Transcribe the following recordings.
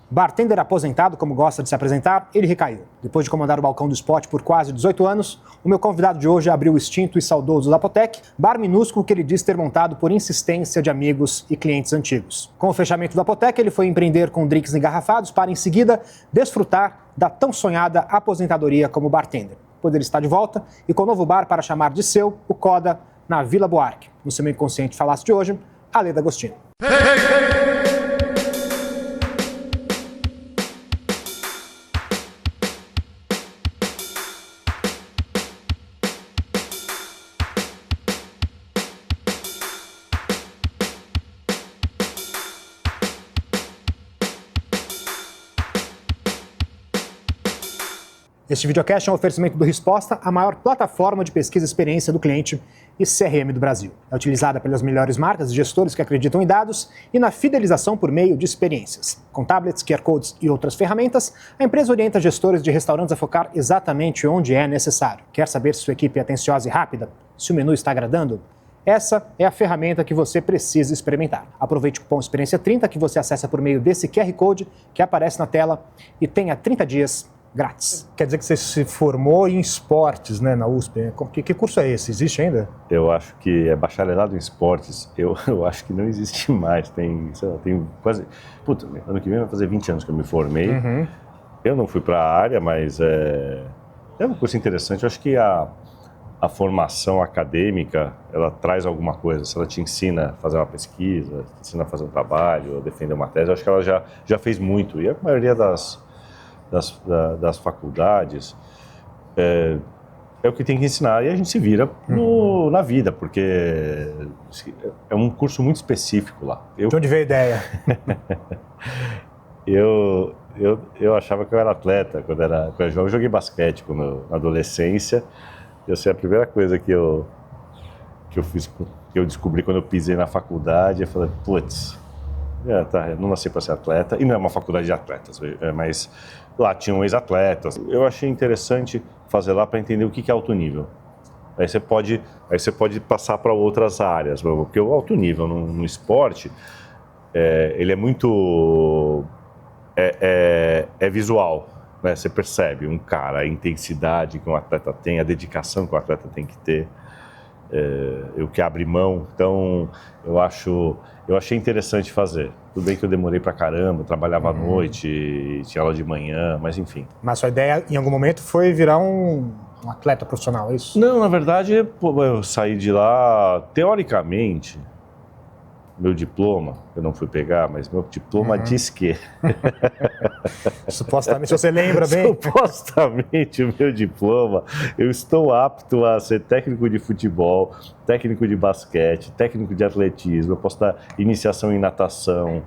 Bartender aposentado, como gosta de se apresentar, ele recaiu. Depois de comandar o balcão do Spot por quase 18 anos, o meu convidado de hoje abriu o extinto e saudoso Zapotec, bar minúsculo que ele diz ter montado por insistência de amigos e clientes antigos. Com o fechamento do Zapotec, ele foi empreender com drinks engarrafados para, em seguida, desfrutar da tão sonhada aposentadoria como bartender. Poder estar de volta e com o novo bar para chamar de seu, o Coda, na Vila Buarque. No Seu Inconsciente Falasse de hoje, Ale D'Agostino. Este videocast é um oferecimento do Resposta, a maior plataforma de pesquisa e experiência do cliente e CRM do Brasil. É utilizada pelas melhores marcas e gestores que acreditam em dados e na fidelização por meio de experiências. Com tablets, QR Codes e outras ferramentas, a empresa orienta gestores de restaurantes a focar exatamente onde é necessário. Quer saber se sua equipe é atenciosa e rápida? Se o menu está agradando? Essa é a ferramenta que você precisa experimentar. Aproveite o cupom Experiência30 que você acessa por meio desse QR Code que aparece na tela e tenha 30 dias grátis. Quer dizer que você se formou em esportes, né, na USP. Que curso é esse? Existe ainda? Eu acho que é bacharelado em esportes. Eu acho que não existe mais. Tem, sei lá, tem quase... Puta, ano que vem vai fazer 20 anos que eu me formei. Uhum. Eu não fui para a área, mas é um curso interessante. Eu acho que a formação acadêmica, ela traz alguma coisa. Se ela te ensina a fazer uma pesquisa, te ensina a fazer um trabalho, a defender uma tese, eu acho que ela já fez muito. E a maioria das faculdades é o que tem que ensinar e a gente se vira na vida, porque é um curso muito específico lá. De onde veio a ideia? Eu achava que eu era atleta quando eu joguei basquete na adolescência. Essa é a primeira coisa que eu fiz, que eu descobri quando eu pisei na faculdade. Eu falei, putz, eu não nasci para ser atleta, e não é uma faculdade de atletas, mas lá tinham ex-atletas. Eu achei interessante fazer lá para entender o que é alto nível. Aí você pode passar para outras áreas, porque o alto nível no esporte, ele é muito visual, né? Você percebe um cara, a intensidade que um atleta tem, a dedicação que o atleta tem que ter, o que abre mão. Então, eu achei interessante fazer. Tudo bem que eu demorei pra caramba, trabalhava à noite, tinha aula de manhã, mas enfim. Mas sua ideia, em algum momento, foi virar um atleta profissional, é isso? Não, na verdade, eu saí de lá, teoricamente, meu diploma, eu não fui pegar, mas meu diploma diz que... Supostamente, se você lembra bem. Supostamente, o meu diploma, eu estou apto a ser técnico de futebol, técnico de basquete, técnico de atletismo, eu posso dar iniciação em natação,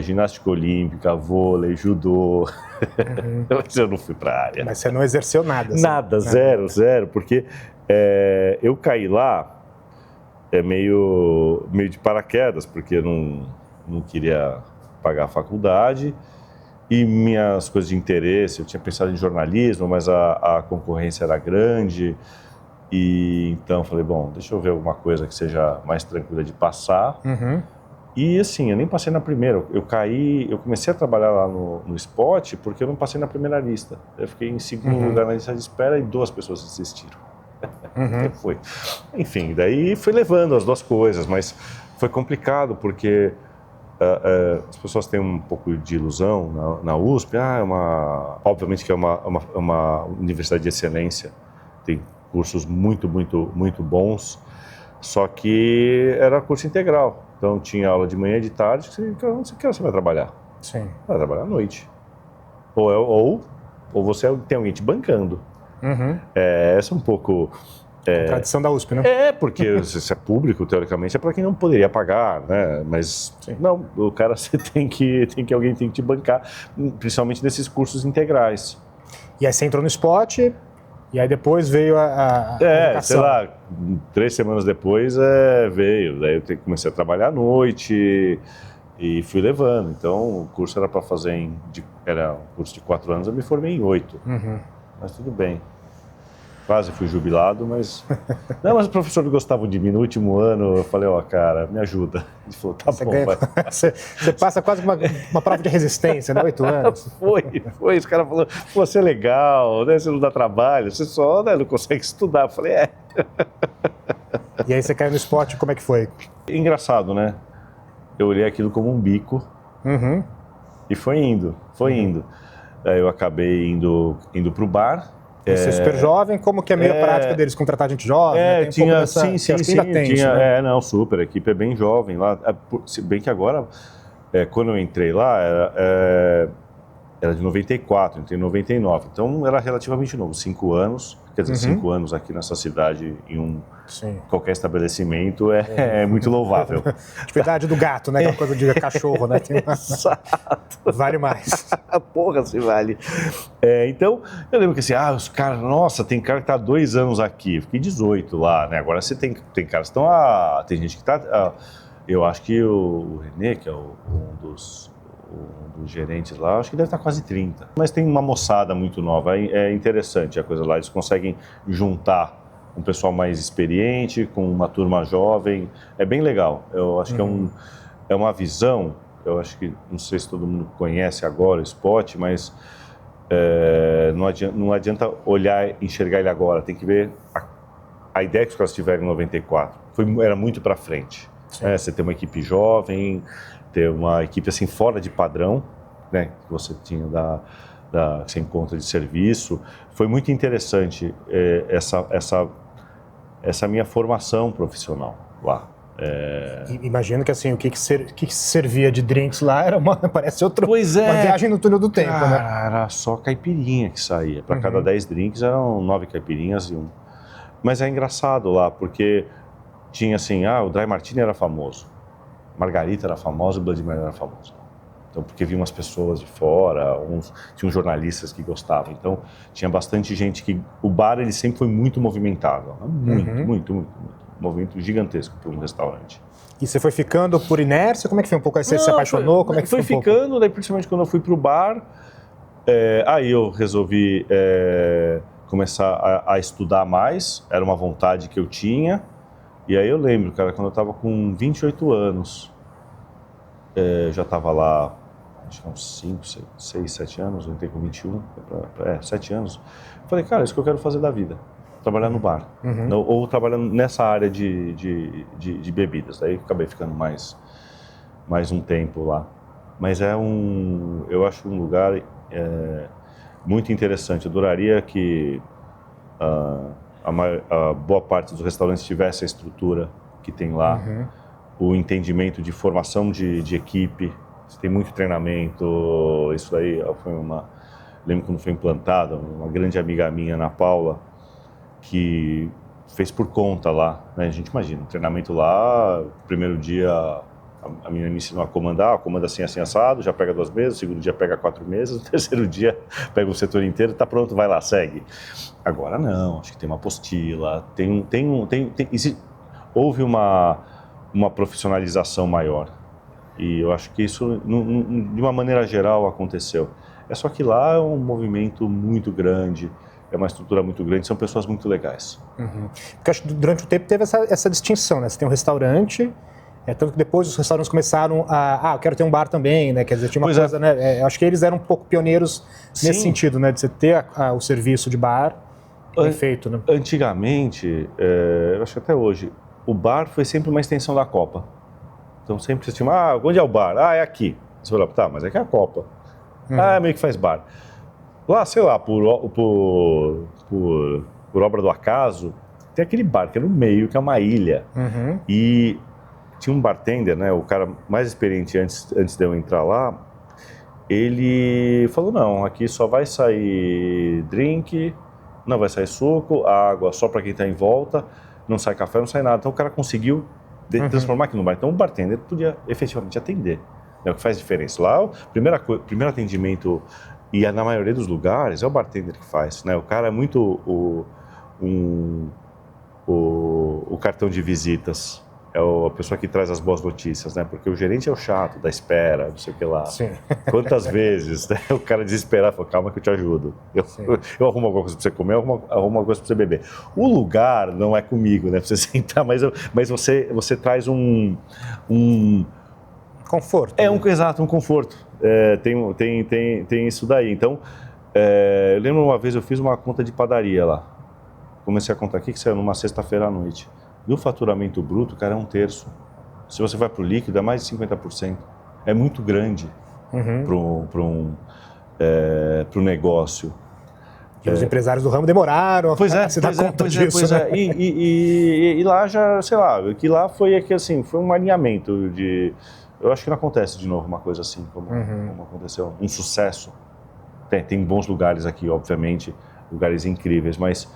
ginástica olímpica, vôlei, judô. Mas eu não fui para a área. Mas você não exerceu nada? Assim, nada, zero, porque eu caí lá meio de paraquedas, porque eu não queria pagar a faculdade e minhas coisas de interesse, eu tinha pensado em jornalismo, mas a concorrência era grande e então falei, bom, deixa eu ver alguma coisa que seja mais tranquila de passar. E assim, eu nem passei na primeira, eu comecei a trabalhar lá no Spot porque eu não passei na primeira lista, eu fiquei em segundo lugar na lista de espera e 2 pessoas desistiram. Foi. Enfim, daí fui levando as 2 coisas, mas foi complicado porque as pessoas têm um pouco de ilusão na USP. Obviamente que é uma universidade de excelência, tem cursos muito, muito, muito bons, só que era curso integral. Então tinha aula de manhã e de tarde, onde você vai trabalhar? Sim. Vai trabalhar à noite. Ou você tem alguém te bancando. Essa é um pouco... Tradição da USP, né? Porque se é público, teoricamente, é para quem não poderia pagar, né? Mas Sim. Não, o cara você alguém tem que te bancar, principalmente nesses cursos integrais. E aí você entrou no Spot, e aí depois veio a educação. Sei lá, 3 semanas depois veio. Daí eu comecei a trabalhar à noite e fui levando. Então o curso era para fazer era um curso de 4 anos, eu me formei em 8. Mas tudo bem. quase fui jubilado, mas... Não, mas os professores gostavam de mim no último ano, eu falei, cara, me ajuda. Ele falou, tá bom, vai. Você passa quase uma prova de resistência, né? 8 anos. Foi, os caras falaram, pô, você é legal, né? Você não dá trabalho, você só não consegue estudar. Eu falei, E aí você caiu no esporte, como é que foi? Engraçado, né? Eu olhei aquilo como um bico e foi indo. Aí eu acabei indo pro bar. Você é super jovem, como que é meio a prática deles contratar gente jovem? Né? Tem tinha, dessa, sim, ainda tem tinha, isso, né? não, super, a equipe é bem jovem lá, se bem que agora, quando eu entrei lá, era de 94, entrei em 99, então era relativamente novo, 5 anos, quer dizer, 5 anos aqui nessa cidade, em qualquer estabelecimento, é muito louvável. Tipo a idade do gato, né? Aquela coisa de cachorro, né? Exato. Vale mais. Porra, se vale. Então, eu lembro que assim, os caras, nossa, tem cara que tá há 2 anos aqui, eu fiquei 18 lá, né? Agora você tem caras que estão tem gente que tá, eu acho que o René, que é um dos gerentes lá, acho que deve estar quase 30. Mas tem uma moçada muito nova, é interessante a coisa lá, eles conseguem juntar um pessoal mais experiente com uma turma jovem, é bem legal. Eu acho que é uma visão, eu acho que, não sei se todo mundo conhece agora o Spot, mas não adianta olhar e enxergar ele agora, tem que ver a ideia que os caras tiveram em 94, era muito para frente. Você ter uma equipe jovem, ter uma equipe assim fora de padrão, né, que você tinha que você encontra de serviço. Foi muito interessante essa minha formação profissional lá. Imagino que assim, o que servia de drinks lá era parece uma viagem no túnel do tempo, cara, né? Era só caipirinha que saía. Para cada 10 drinks eram 9 caipirinhas e um. Mas é engraçado lá, porque tinha assim, o Dry Martini era famoso. Margarita era famosa, o Bloody Mary era famoso. Então, porque vinham umas pessoas de fora, tinham jornalistas que gostavam. Então, tinha bastante gente que... O bar, ele sempre foi muito movimentado. Muito. Um movimento gigantesco para um restaurante. E você foi ficando por inércia? Como é que foi um pouco? Aí você se apaixonou? Como é que foi ficando, daí principalmente quando eu fui pro bar, aí eu resolvi começar a estudar mais. Era uma vontade que eu tinha. E aí eu lembro, cara, quando eu estava com 28 anos, já estava lá, acho que uns 5, 6, 7 anos, eu entrei com 21, 7 anos. Falei, cara, isso que eu quero fazer da vida, trabalhar no bar, ou trabalhando nessa área de bebidas. Daí acabei ficando mais um tempo lá. Mas eu acho um lugar muito interessante. Eu adoraria que a boa parte dos restaurantes tivesse a estrutura que tem lá, o entendimento de formação de equipe, tem muito treinamento, isso aí foi lembro quando foi implantada, uma grande amiga minha, Ana Paula, que fez por conta lá, né? A gente imagina, um treinamento lá, primeiro dia a menina me ensinou a comanda assim, assim, assado, já pega 2 mesas, o segundo dia pega 4 mesas, o terceiro dia pega o setor inteiro, tá pronto, vai lá, segue. Agora não, acho que tem uma apostila, houve uma profissionalização maior. E eu acho que isso, de uma maneira geral, aconteceu. É só que lá é um movimento muito grande, é uma estrutura muito grande, são pessoas muito legais. Porque acho que durante o tempo teve essa distinção, né? Você tem um restaurante, tanto que depois os restaurantes começaram eu quero ter um bar também, né? Quer dizer, tinha uma coisa, né? Acho que eles eram um pouco pioneiros nesse sentido, né? De você ter o serviço de bar bem feito, né? Antigamente, eu acho que até hoje, o bar foi sempre uma extensão da Copa. Então sempre você tinha, onde é o bar? É aqui. Você falou, tá, mas aqui é a Copa. Meio que faz bar. Lá, sei lá, por obra do acaso, tem aquele bar que é no meio, que é uma ilha. E tinha um bartender, né, o cara mais experiente antes de eu entrar lá, ele falou, não, aqui só vai sair drink, não vai sair suco, água só para quem está em volta, não sai café, não sai nada. Então o cara conseguiu transformar aqui no bar. Então o bartender podia efetivamente atender. É o que faz diferença. Lá, o primeiro atendimento, e na maioria dos lugares, é o bartender que faz, né? O cara é muito o cartão de visitas. a pessoa que traz as boas notícias, né? Porque o gerente é o chato, da espera, não sei o que lá. Sim. Quantas vezes, né? O cara desesperado fala, calma que eu te ajudo. Eu arrumo alguma coisa para você comer, eu arrumo alguma coisa para você beber. O lugar não é comigo, né? Pra você sentar, mas você traz um conforto. Exato, um conforto. Tem isso daí. Então, eu lembro uma vez eu fiz uma conta de padaria lá. Comecei a contar aqui que saiu numa sexta-feira à noite. Do faturamento bruto, cara, é 1/3. Se você vai para o líquido, é mais de 50%. É muito grande para um negócio. E os empresários do ramo demoraram a se dar conta disso. Né? E lá já, sei lá, que lá foi assim, foi um alinhamento de... Eu acho que não acontece de novo uma coisa assim, como aconteceu. Um sucesso. Tem bons lugares aqui, obviamente, lugares incríveis, mas...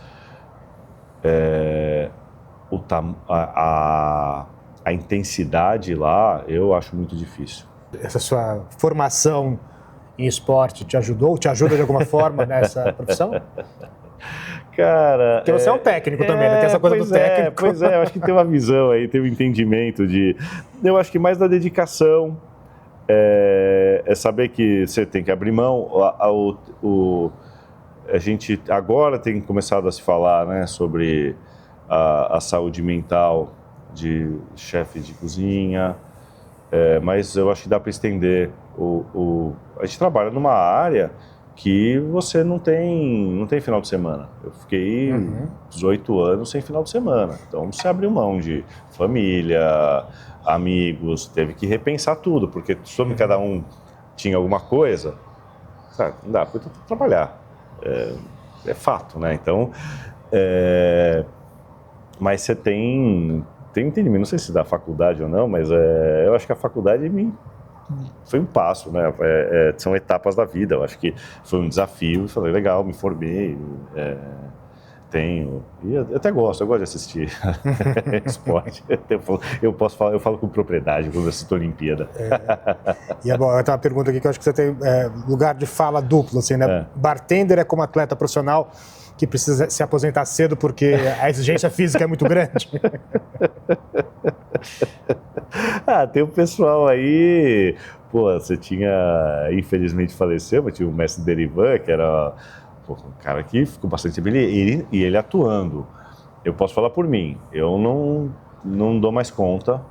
A intensidade lá, eu acho muito difícil. Essa sua formação em esporte te ajudou, te ajuda de alguma forma nessa profissão? Cara... Porque você é um técnico também, né? Tem essa coisa do técnico. Pois é, eu acho que tem uma visão aí, tem um entendimento de... Eu acho que mais da dedicação, é saber que você tem que abrir mão, a gente agora tem começado a se falar, né, sobre a saúde mental de chefe de cozinha, mas eu acho que dá para estender. A gente trabalha numa área que você não tem final de semana. Eu fiquei 18 anos sem final de semana, então você abriu mão de família, amigos, teve que repensar tudo, porque sobre cada um tinha alguma coisa, sabe, não dá, porque eu tenho que trabalhar. É fato, né? Então, mas você tem entendimento, não sei se da faculdade ou não, mas eu acho que a faculdade foi um passo, né? São etapas da vida, eu acho que foi um desafio, falei, legal, me formei, e eu até gosto, eu gosto de assistir esporte, eu falo com propriedade quando eu assisto a Olimpíada. E é bom, eu tenho uma pergunta aqui que eu acho que você tem lugar de fala duplo, assim, né? Bartender é como atleta profissional que precisa se aposentar cedo porque a exigência física é muito grande. Tem um pessoal aí, você tinha, infelizmente faleceu, mas tinha o mestre Derivan, que era um cara que ficou bastante tempo, e ele atuando. Eu posso falar por mim, eu não dou mais conta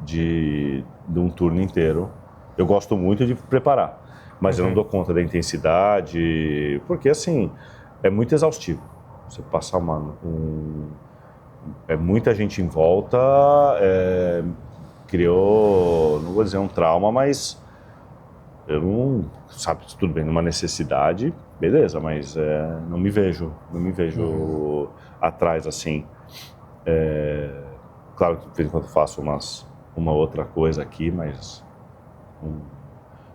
de um turno inteiro. Eu gosto muito de preparar, mas eu não dou conta da intensidade, porque assim, é muito exaustivo. Você passar muita gente em volta, criou, não vou dizer um trauma, mas eu não, sabe, tudo bem, numa necessidade, beleza, mas não me vejo atrás assim. Claro que de vez em quando faço uma outra coisa aqui, mas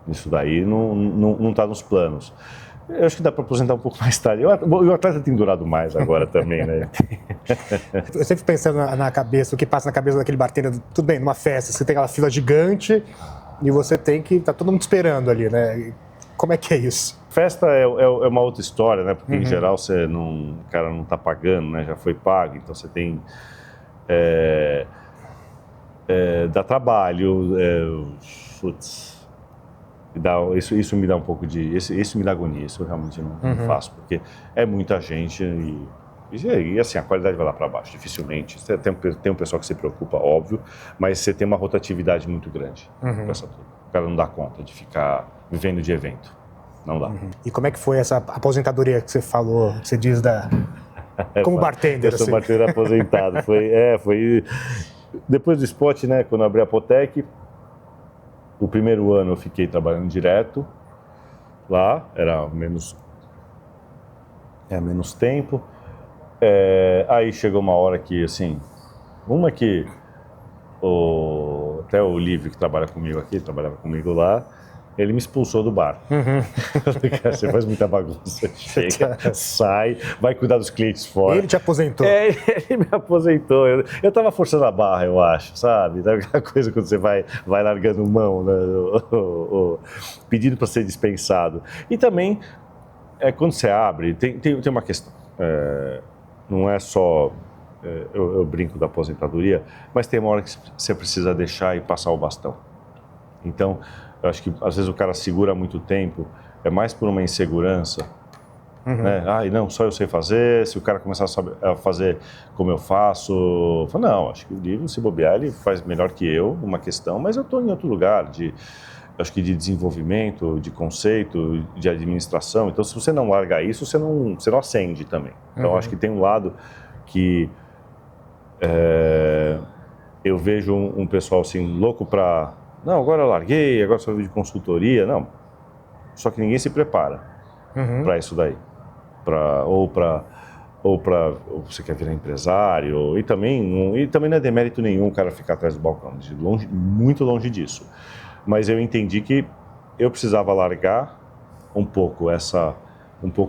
isso daí não está nos planos. Eu acho que dá para aposentar um pouco mais tarde. O atleta tem durado mais agora também, né? Eu sempre pensando na cabeça, o que passa na cabeça daquele bartender, tudo bem, numa festa, você tem aquela fila gigante e você tem que, tá todo mundo esperando ali, né? Como é que é isso? Festa é uma outra história, né? Porque em geral o cara não tá pagando, né? Já foi pago, então você tem... dá trabalho, isso me dá um pouco de... Isso me dá agonia, isso eu realmente não faço, porque é muita gente e assim, a qualidade vai lá para baixo, dificilmente. Tem um pessoal que se preocupa, óbvio, mas você tem uma rotatividade muito grande. O cara não dá conta de ficar vivendo de evento, não dá. E como é que foi essa aposentadoria que você falou, que você diz como bartender? Eu sou bartender aposentado, foi... Depois do spot, né, quando eu abri a Apotec, o primeiro ano eu fiquei trabalhando direto lá, era menos tempo. Aí chegou uma hora que, assim, até o Lívio, que trabalha comigo aqui, trabalhava comigo lá, ele me expulsou do bar. Você faz muita bagunça, chega, sai, vai cuidar dos clientes fora. Ele te aposentou? Ele me aposentou. Eu tava forçando a barra, eu acho, sabe? Aquela coisa quando você vai largando mão, né? Pedindo para ser dispensado. E também, quando você abre, tem uma questão. Não é só eu brinco da aposentadoria, mas tem uma hora que você precisa deixar e passar o bastão. Então, eu acho que às vezes o cara segura muito tempo, é mais por uma insegurança, né? Não, só eu sei fazer, se o cara começar a fazer como eu faço, eu falo, não, acho que o livro, se bobear, ele faz melhor que eu, uma questão, mas eu estou em outro lugar, acho que de desenvolvimento, de conceito, de administração. Então, se você não larga isso, você não acende também. Então, acho que tem um lado que eu vejo um pessoal assim, louco para... Não, agora eu larguei, agora só vivo de consultoria. Não, só que ninguém se prepara para isso daí. Ou você quer virar empresário, e também não é demérito nenhum o cara ficar atrás do balcão, muito longe disso. Mas eu entendi que eu precisava largar um pouco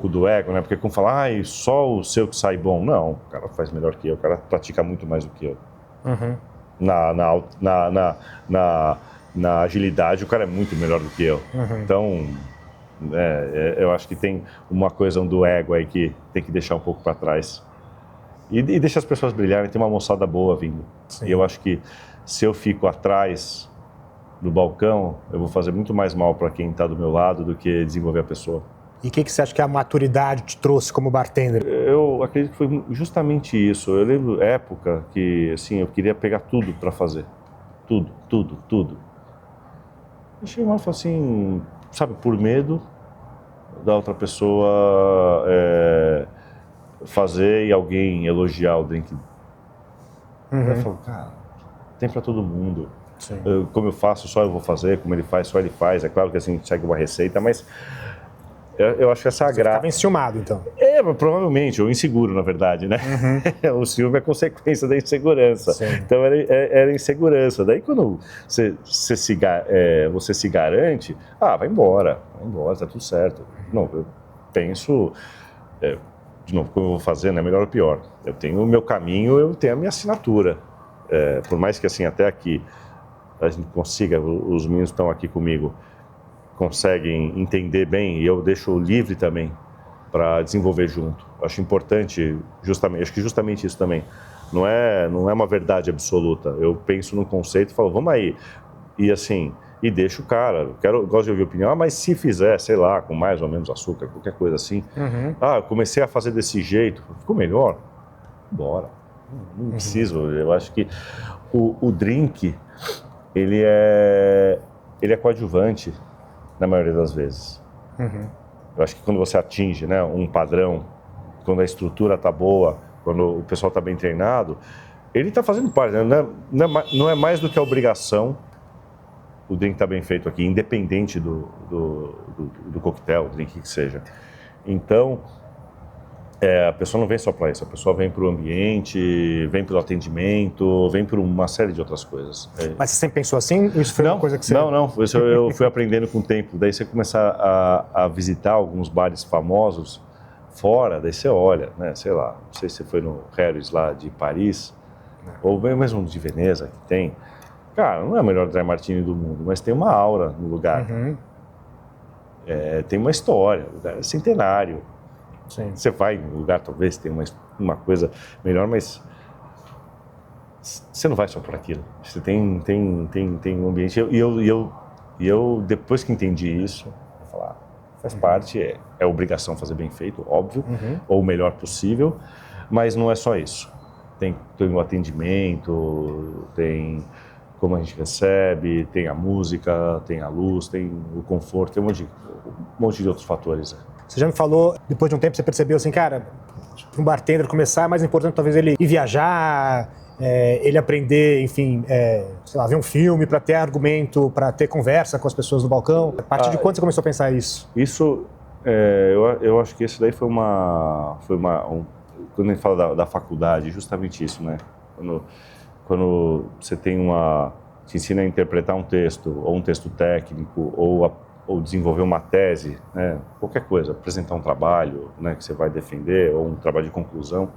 do ego, né? Porque como falar, só o seu que sai bom. Não, o cara faz melhor que eu, o cara pratica muito mais do que eu. Na agilidade, o cara é muito melhor do que eu. Então, eu acho que tem uma coisa do ego aí que tem que deixar um pouco para trás. E deixar as pessoas brilharem, tem uma moçada boa vindo. Sim. E eu acho que se eu fico atrás do balcão, eu vou fazer muito mais mal para quem está do meu lado do que desenvolver a pessoa. E o que você acha que a maturidade te trouxe como bartender? Eu acredito que foi justamente isso. Eu lembro época que assim, eu queria pegar tudo para fazer. Tudo. Eu cheguei lá e falei assim, sabe, por medo da outra pessoa fazer e alguém elogiar o drink. Eu falo, cara, tem para todo mundo. Como eu faço, só eu vou fazer, como ele faz, só ele faz. É claro que assim, segue uma receita, mas eu acho que essa graça... Você estava enciumado, então. Provavelmente, ou inseguro, na verdade, né? O ciúme é consequência da insegurança. Sim. Então, era insegurança. Daí, quando você se garante, vai embora, tá tudo certo. Não, eu penso... de novo, como eu vou fazer, né? Melhor ou pior. Eu tenho o meu caminho, eu tenho a minha assinatura. Por mais que, assim, até aqui a gente consiga, os meninos estão aqui comigo, conseguem entender bem, e eu deixo livre também para desenvolver junto. Acho importante, justamente isso também. Não é uma verdade absoluta. Eu penso no conceito e falo, vamos aí. E assim, e deixo o cara. Gosto de ouvir opinião, mas se fizer, sei lá, com mais ou menos açúcar, qualquer coisa assim. Eu comecei a fazer desse jeito, ficou melhor? Bora. Não preciso. Eu acho que o drink, ele é coadjuvante na maioria das vezes. Eu acho que quando você atinge, né, um padrão, quando a estrutura está boa, quando o pessoal está bem treinado, ele está fazendo parte, né? Não é mais do que a obrigação o drink está bem feito aqui, independente do coquetel, do drink que seja. Então, a pessoa não vem só para isso, a pessoa vem para o ambiente, vem pelo atendimento, vem por uma série de outras coisas. Mas você sempre pensou assim? Ou isso foi uma coisa que você... Não. Isso eu fui aprendendo com o tempo. Daí você começa a visitar alguns bares famosos fora, daí você olha, né? Sei lá, não sei se você foi no Harry's lá de Paris, ou mesmo de Veneza, que tem. Cara, não é o melhor dry martini do mundo, mas tem uma aura no lugar. Tem uma história, o lugar é centenário. Sim. Você vai no lugar, talvez tenha uma coisa melhor, mas você não vai só por aquilo. Você tem um ambiente. E eu depois que entendi isso, eu falar, faz parte, é obrigação fazer bem feito, óbvio, ou o melhor possível, mas não é só isso. Tem o atendimento, tem como a gente recebe, tem a música, tem a luz, tem o conforto, tem um monte de outros fatores. Você já me falou, depois de um tempo você percebeu assim, cara, para um bartender começar, é mais importante talvez ele ir viajar, ele aprender, enfim, sei lá, ver um filme para ter argumento, para ter conversa com as pessoas no balcão. A partir de quando você começou a pensar isso? Isso, eu acho que esse daí foi quando a gente fala da faculdade, justamente isso, né? Quando você te ensina a interpretar um texto, ou um texto técnico, ou desenvolver uma tese, né? Qualquer coisa, apresentar um trabalho, né, que você vai defender, ou um trabalho de conclusão,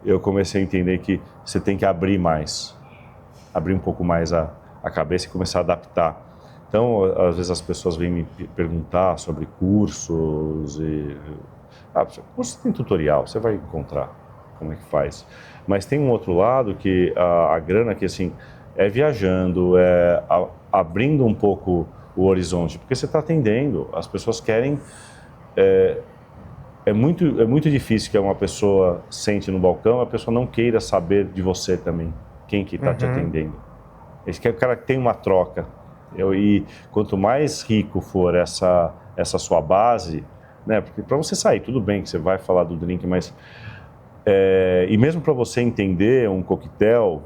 eu comecei a entender que você tem que abrir um pouco mais a cabeça e começar a adaptar. Então, às vezes as pessoas vêm me perguntar sobre cursos, curso tem tutorial, você vai encontrar. como é que faz. Mas tem um outro lado que a grana que, assim, é viajando, abrindo um pouco o horizonte, porque você está atendendo, as pessoas querem... É muito difícil que uma pessoa sente no balcão, a pessoa não queira saber de você também, quem que está te atendendo. Eles querem que o cara tenha uma troca. E quanto mais rico for essa sua base, né? Porque para você sair, tudo bem que você vai falar do drink, mas... e mesmo para você entender um coquetel,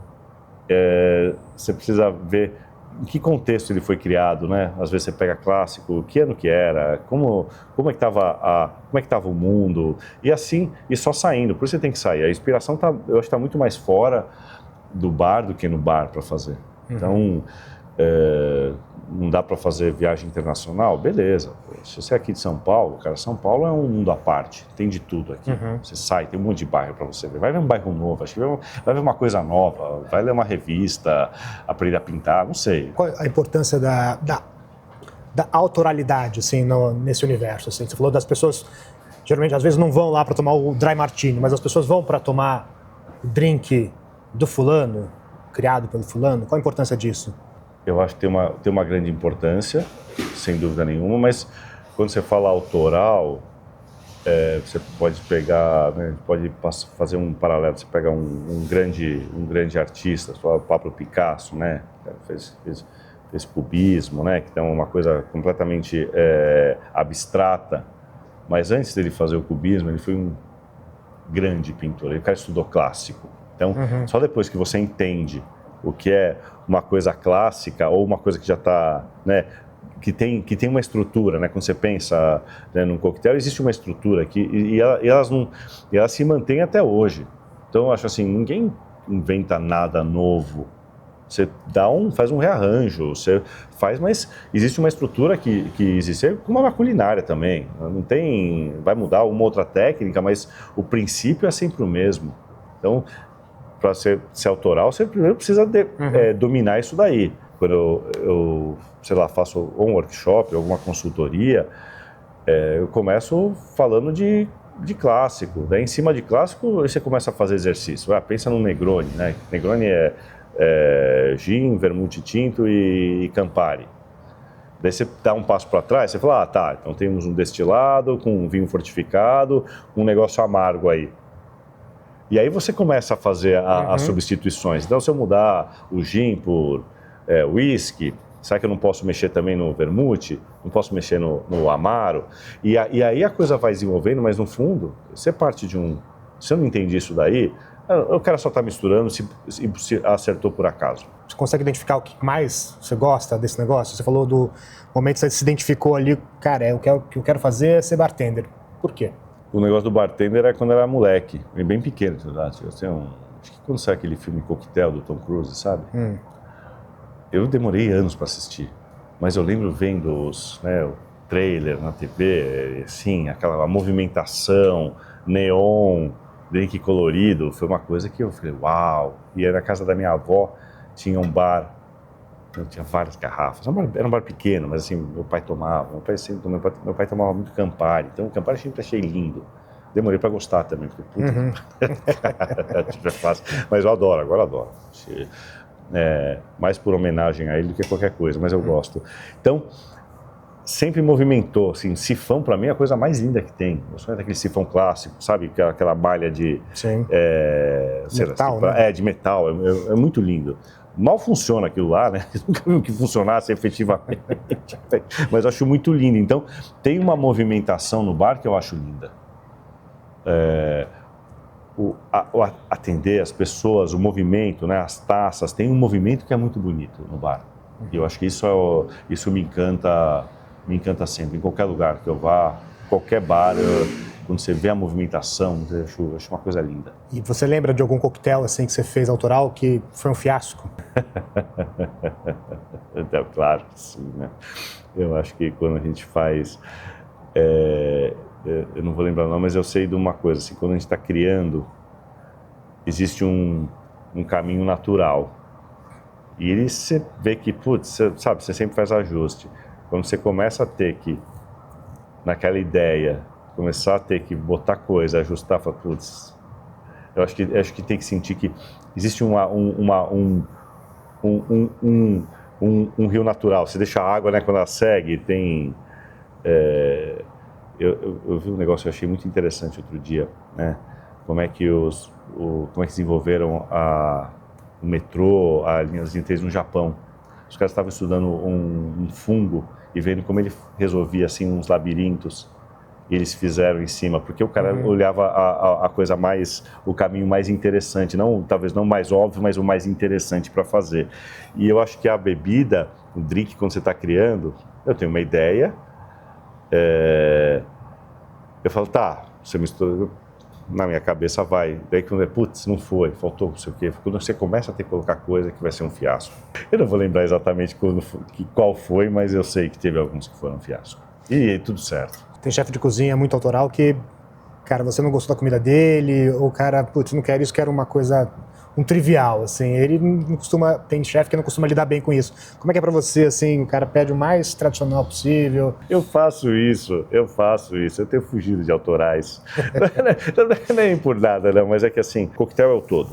você precisa ver em que contexto ele foi criado, né? Às vezes você pega clássico, que ano que era, como é que estava o mundo, e assim, e só saindo, por isso você tem que sair. A inspiração eu acho que está muito mais fora do bar do que no bar para fazer. Então, não dá para fazer viagem internacional? Beleza. Se você é aqui de São Paulo, cara, São Paulo é um mundo à parte, tem de tudo aqui. Você sai, tem um monte de bairro para você ver. Vai ver um bairro novo, acho que vai ver uma coisa nova, vai ler uma revista, aprender a pintar, não sei. Qual a importância da autoralidade, assim, nesse universo? Assim? Você falou das pessoas, geralmente, às vezes não vão lá para tomar o dry martini, mas as pessoas vão para tomar o drink do fulano, criado pelo fulano. Qual a importância disso? Eu acho que tem uma grande importância, sem dúvida nenhuma, mas quando você fala autoral, você pode pegar, né, pode fazer um paralelo, você pega um grande artista, o Pablo Picasso, né, fez cubismo, né, que é uma coisa completamente abstrata, mas antes dele fazer o cubismo, ele foi um grande pintor, o cara estudou clássico, então só depois que você entende o que é uma coisa clássica ou uma coisa que já está, né, que tem uma estrutura, né? Quando você pensa, né, num coquetel, existe uma estrutura aqui e elas se mantêm até hoje. Então, eu acho assim, ninguém inventa nada novo. Você faz um rearranjo, você faz, mas existe uma estrutura que existe, como na culinária também. Não tem, vai mudar uma outra técnica, mas o princípio é sempre o mesmo. Então, para ser autoral, você primeiro precisa dominar isso daí. Quando eu sei lá, faço um workshop, alguma consultoria, eu começo falando de clássico. Daí, em cima de clássico, você começa a fazer exercício. Pensa no Negroni, né? Negroni é gin, vermute tinto e Campari. Daí você dá um passo para trás, você fala, tá, então temos um destilado com um vinho fortificado, um negócio amargo aí. E aí você começa a fazer as substituições. Então, se eu mudar o gin por whisky, será que eu não posso mexer também no vermute? Não posso mexer no amaro? E aí a coisa vai desenvolvendo, mas no fundo, você parte de se eu não entendi isso daí, o cara só está misturando se acertou por acaso. Você consegue identificar o que mais você gosta desse negócio? Você falou do momento que você se identificou ali, cara, o que eu quero fazer é ser bartender. Por quê? O negócio do bartender é quando eu era moleque, bem pequeno, acho que quando sai aquele filme Coquetel do Tom Cruise, sabe? Eu demorei anos para assistir, mas eu lembro vendo o trailer na TV, assim, aquela movimentação, neon, drink colorido, foi uma coisa que eu falei, uau! E aí na casa da minha avó tinha um bar, tinha várias garrafas, era um bar pequeno, mas assim, meu pai tomava, meu pai tomava muito Campari, então o Campari eu sempre achei lindo. Demorei para gostar também, porque puta, é fácil, mas eu adoro, agora adoro. Mais por homenagem a ele do que qualquer coisa, mas eu gosto. Então, sempre movimentou, assim, sifão para mim é a coisa mais linda que tem. Eu sou daquele sifão clássico, sabe? Aquela malha de... metal, né? De metal, é muito lindo. Mal funciona aquilo lá, né? Nunca viu que funcionasse efetivamente, mas eu acho muito lindo. Então, tem uma movimentação no bar que eu acho linda. Atender as pessoas, o movimento, né? As taças, tem um movimento que é muito bonito no bar. E eu acho que isso me encanta sempre, em qualquer lugar que eu vá, qualquer bar, quando você vê a movimentação, eu acho uma coisa linda. E você lembra de algum coquetel assim que você fez autoral que foi um fiasco? Claro, sim, né? Eu acho que quando a gente faz, eu não vou lembrar não, mas eu sei de uma coisa, assim, quando a gente está criando, existe um caminho natural. E você vê que, você sempre faz ajuste. Quando você começa a ter que, naquela ideia, começar a ter que botar coisa, ajustar, fala, Eu acho que tem que sentir que existe um rio natural. Você deixa a água, né, quando ela segue, tem... Eu vi um negócio que eu achei muito interessante outro dia, né? Como é que desenvolveram o metrô, as linhas de trem no Japão. Os caras estavam estudando um fungo e vendo como ele resolvia assim uns labirintos. E eles fizeram em cima, porque o cara olhava a coisa o caminho mais interessante, talvez não mais óbvio, mas o mais interessante para fazer. E eu acho que a bebida, o drink, quando você está criando, eu tenho uma ideia, eu falo, tá, você mistura, na minha cabeça vai, daí quando putz, não foi, faltou não sei o quê, quando você começa a ter que colocar coisa que vai ser um fiasco. Eu não vou lembrar exatamente qual foi, mas eu sei que teve alguns que foram um fiasco. E tudo certo. Tem chefe de cozinha muito autoral que, cara, você não gostou da comida dele, ou o cara, putz, não quero isso, quero uma coisa, um trivial, assim. Ele não costuma, tem chefe que não costuma lidar bem com isso. Como é que é pra você, assim, o cara pede o mais tradicional possível? Eu faço isso. Eu tenho fugido de autorais. Não é nem por nada, não, mas é que assim, coquetel é o todo.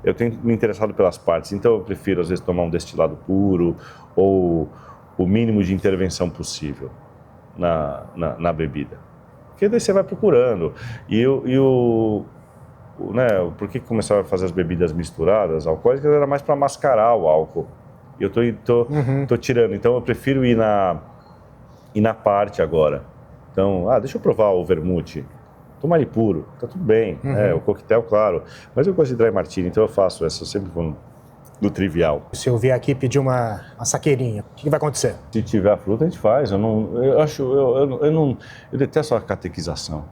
Eu tenho me interessado pelas partes, então eu prefiro às vezes tomar um destilado puro ou o mínimo de intervenção possível na bebida. Porque daí você vai procurando. Por que começaram a fazer as bebidas misturadas, alcoólicas, era mais para mascarar o álcool. E eu tô tirando. Então eu prefiro ir na parte agora. Então, deixa eu provar o vermute. Tomar ele puro, tá tudo bem. O coquetel, claro. Mas eu gosto de dry martini, então eu faço essa sempre do trivial. Se eu vier aqui pedir uma saqueirinha, o que vai acontecer? Se tiver a fruta, a gente faz. Eu detesto a catequização.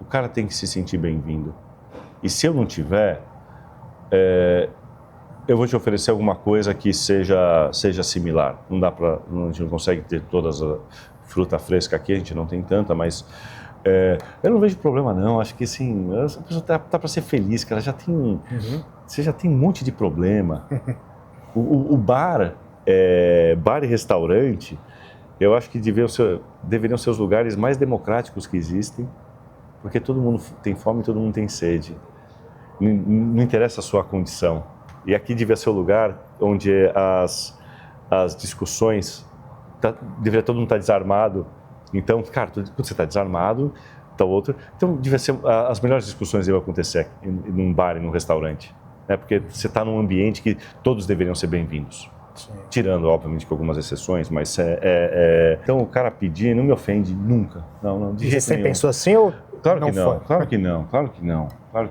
O cara tem que se sentir bem-vindo. E se eu não tiver, eu vou te oferecer alguma coisa que seja similar. A gente não consegue ter todas a fruta fresca aqui, a gente não tem tanta, mas eu não vejo problema não. Acho que assim, a pessoa tá para ser feliz, cara. Você já tem um monte de problema. O bar e restaurante, eu acho que deveriam ser os lugares mais democráticos que existem, porque todo mundo tem fome, todo mundo tem sede. Não interessa a sua condição. E aqui devia ser o lugar onde as discussões, deveria todo mundo estar desarmado. Então, cara, quando você está desarmado, tá outro. Então, devia ser as melhores discussões devem acontecer num bar e num restaurante, né? Porque você está num ambiente que todos deveriam ser bem-vindos. Sim. Tirando, obviamente, com algumas exceções, mas então o cara pedir não me ofende nunca. Não, de jeito você nenhum. Pensou assim ou claro não que não, foi? Claro que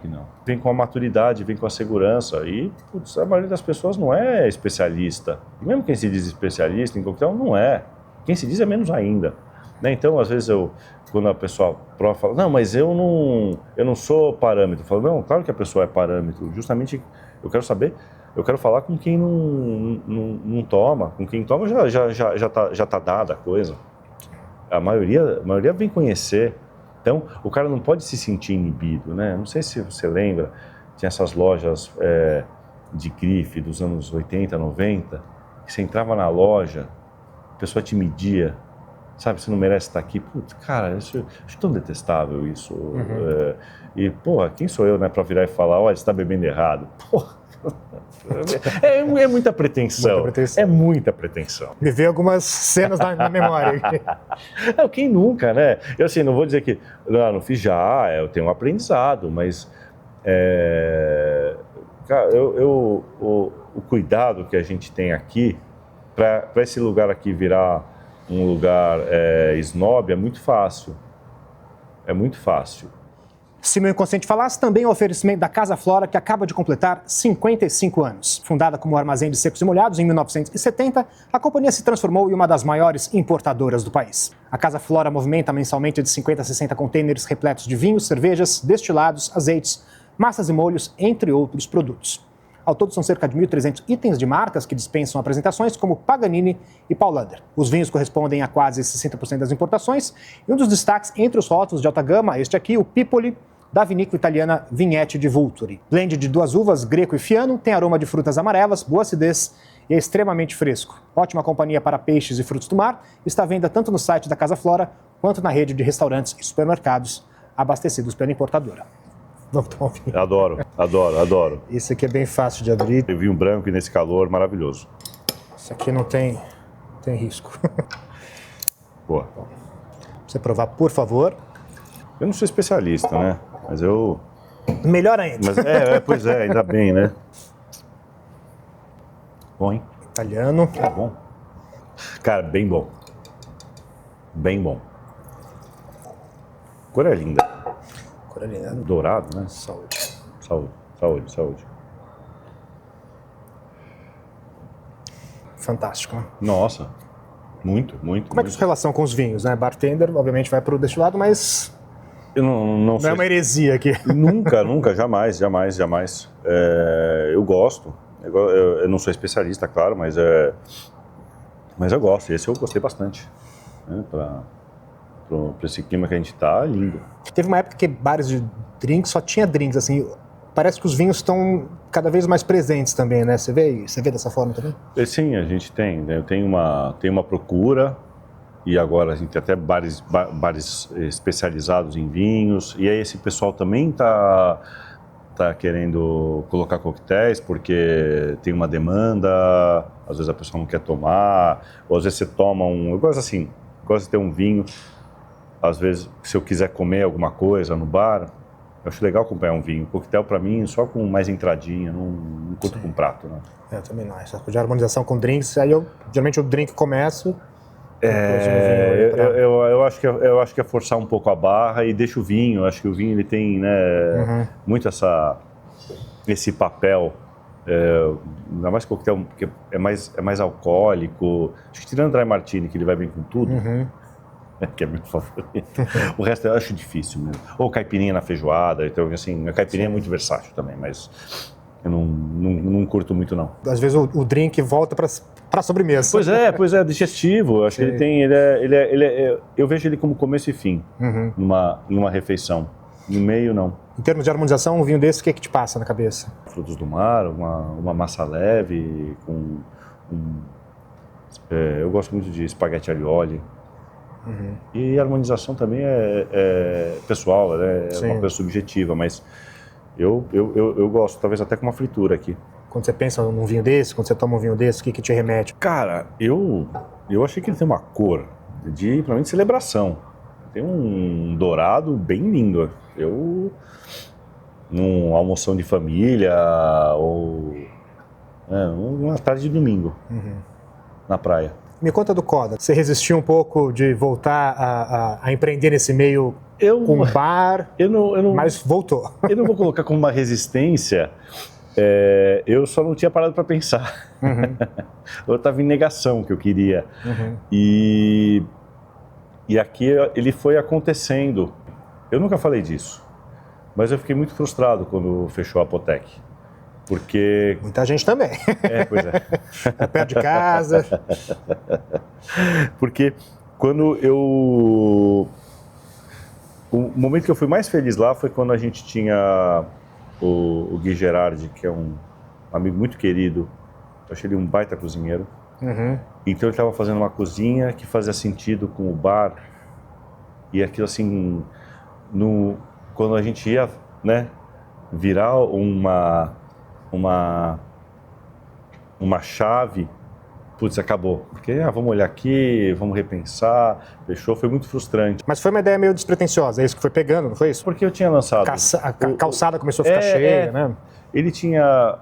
não. Vem com a maturidade, vem com a segurança e, putz, a maioria das pessoas não é especialista. E mesmo quem se diz especialista em coquetel, não é. Quem se diz é menos ainda. Né? Então, às vezes, quando a pessoa prova, fala, não, mas eu não sou parâmetro. Eu falo, não, claro que a pessoa é parâmetro. Justamente, eu quero falar com quem não toma. Com quem toma já tá dada a coisa. A maioria vem conhecer. Então, o cara não pode se sentir inibido, né? Não sei se você lembra, tinha essas lojas de grife dos anos 80, 90, que você entrava na loja, a pessoa te media, sabe, você não merece estar aqui. Putz, cara, acho tão detestável isso. E, porra, quem sou eu, né, pra virar e falar, olha, você está bebendo errado. Porra. É muita pretensão. É muita pretensão. Me veio algumas cenas na memória. Quem nunca, né? Eu assim, não vou dizer que não fiz já, eu tenho um aprendizado, mas cara, o cuidado que a gente tem aqui para esse lugar aqui virar um lugar snob é muito fácil. É muito fácil. Se meu inconsciente falasse, também o oferecimento da Casa Flora, que acaba de completar 55 anos. Fundada como armazém de secos e molhados em 1970, a companhia se transformou em uma das maiores importadoras do país. A Casa Flora movimenta mensalmente de 50 a 60 contêineres repletos de vinhos, cervejas, destilados, azeites, massas e molhos, entre outros produtos. Ao todo, são cerca de 1.300 itens de marcas que dispensam apresentações, como Paganini e Paulaner. Os vinhos correspondem a quase 60% das importações, e um dos destaques entre os rótulos de alta gama, este aqui, o Pipoli, da vinícola italiana Vignette di Vulturi. Blend de 2 uvas, Greco e Fiano, tem aroma de frutas amarelas, boa acidez e é extremamente fresco. Ótima companhia para peixes e frutos do mar, está à venda tanto no site da Casa Flora quanto na rede de restaurantes e supermercados abastecidos pela importadora. Vamos tomar um vinho. Adoro, adoro, adoro. Esse aqui é bem fácil de abrir. Tem vinho branco e nesse calor, maravilhoso. Esse aqui não tem risco. Boa. Pra você provar, por favor. Eu não sou especialista, né? Mas eu... Melhor ainda. Mas pois é, ainda bem, né? Bom, hein? Italiano. É bom. Cara, bem bom. Bem bom. Cor é linda. Cor é linda. Dourado, né? Saúde. Saúde, saúde, saúde. Fantástico, né? Nossa, muito, muito. Como é que é a sua relação com os vinhos, né? Bartender, obviamente, vai pro destilado, mas Eu não não sei. é uma heresia aqui. Nunca, jamais. Eu gosto. Eu não sou especialista, claro, mas eu gosto. Esse eu gostei bastante. Né? Para esse clima que a gente tá, lindo. Teve uma época que bares de drinks só tinha drinks, assim. Parece que os vinhos estão cada vez mais presentes também, né? Você vê dessa forma também? Sim, a gente tem. Né? Tem uma procura. E agora a gente tem até bares especializados em vinhos. E aí esse pessoal também tá querendo colocar coquetéis porque tem uma demanda, às vezes a pessoa não quer tomar, ou às vezes você toma eu gosto de ter um vinho, às vezes se eu quiser comer alguma coisa no bar, eu acho legal acompanhar um vinho. Coquetel para mim só com mais entradinha, não curto com prato, né? Eu também não. Essa coisa de harmonização com drinks, aí geralmente o drink começo. Eu acho que é forçar um pouco a barra e deixa o vinho. Eu acho que o vinho ele tem, né, muito esse papel, ainda mais coquetel, porque é mais alcoólico. Acho que tirando o Dry Martini, que ele vai bem com tudo, que é meu favorito. O resto eu acho difícil mesmo. Ou caipirinha na feijoada. Então, assim, a caipirinha é muito versátil também, mas eu não curto muito, não. Às vezes o drink volta para a sobremesa. Pois é, digestivo. Eu acho que ele tem, eu vejo ele como começo e fim, numa refeição. No meio, não. Em termos de harmonização, um vinho desse, o que te passa na cabeça? Frutos do mar, uma massa leve, eu gosto muito de espaguete aioli. E a harmonização também é pessoal, né? É uma coisa subjetiva, mas eu gosto, talvez até com uma fritura aqui. Quando você pensa num vinho desse, quando você toma um vinho desse, o que te remete? Cara, eu achei que ele tem uma cor pra mim, de celebração. Tem um dourado bem lindo. Num almoção de família ou uma tarde de domingo na praia. Me conta do Coda. Você resistiu um pouco de voltar a empreender nesse meio com bar, mas voltou. Eu não vou colocar como uma resistência. Eu só não tinha parado para pensar. Eu estava em negação que eu queria. E aqui ele foi acontecendo. Eu nunca falei disso, mas eu fiquei muito frustrado quando fechou a Apotec. Porque... Muita gente também. Pois é. É perto de casa. Porque quando o momento que eu fui mais feliz lá foi quando a gente tinha o Gui Gerardi, que é um amigo muito querido. Eu achei ele um baita cozinheiro. Então ele estava fazendo uma cozinha que fazia sentido com o bar. E aquilo assim, quando a gente ia, né, virar uma chave, putz, acabou. Porque vamos olhar aqui, vamos repensar, fechou, foi muito frustrante. Mas foi uma ideia meio despretensiosa, é isso que foi pegando, não foi isso? Porque eu tinha lançado... A calçada começou a ficar cheia, né? Ele tinha...